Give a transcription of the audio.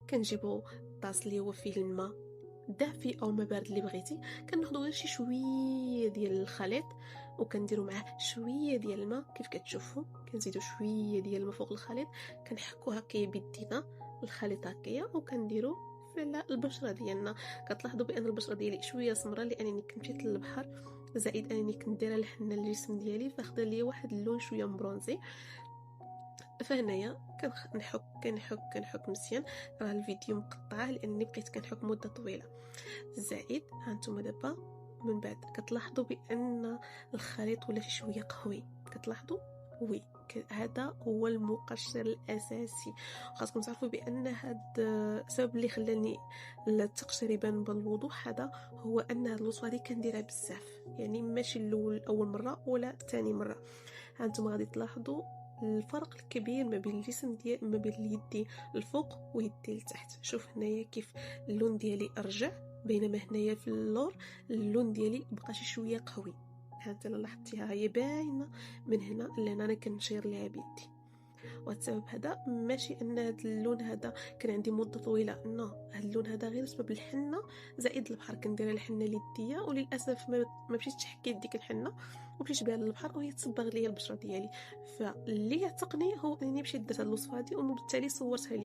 كنجيبو طاس اللي هو فيه الماء دافي او ما بارد اللي بغيتي. كناخدو غير شي شويه ديال الخليط وكنديرو معاه شويه ديال الماء كيف كتشوفوا. كنزيدو شويه ديال الماء فوق الخليط، كنحكو هكايا بيدينا الخليط هكايا وكنديرو في البشره ديالنا. كتلاحظوا بان البشره ديالي شويه سمراء لانني كنت مشيت للبحر، زائد انني كنت دايره الحنه للجسم ديالي فاخذ ليا واحد اللون شويه مبرونزي. فهنايا كنحك مزيان. راه الفيديو مقطعه لاني بقيت كنحك مده طويله. زائد هانتوما دابا من بعد كتلاحظوا بان الخليط ولا شي شويه قهوي. كتلاحظوا وي هذا هو المقشر الاساسي. خاصكم تعرفوا بان هذا السبب اللي خلاني التقشير يبان بالوضوح هذا هو ان هذه الوصفه هذه كنديرها بزاف، يعني ماشي اول مره ولا ثاني مره. هانتوما غادي تلاحظوا الفرق الكبير ما بين الجسم ديال ما بين اليدي الفوق ويدي لتحت. شوف هنايا كيف اللون ديالي رجع، بينما هنايا في اللور اللون ديالي بقى شي شويه قوي. هانت لاحظتيها هي باينه من هنا لان انا كنشير ليها بيدي. والسبب هذا ماشي ان هذا اللون هذا كان عندي مده طويله، نو هذا اللون هذا غير بسبب الحنه زائد البحر. كندير الحنه ليديا وللاسف ما مشيتش حكيت ديك الحنه ومشيت بها للبحر وهي تصبغ ليا البشره ديالي. فاللي يعتقني هو انني مشيت درت هذه الوصفه هذه وبالتالي صورتها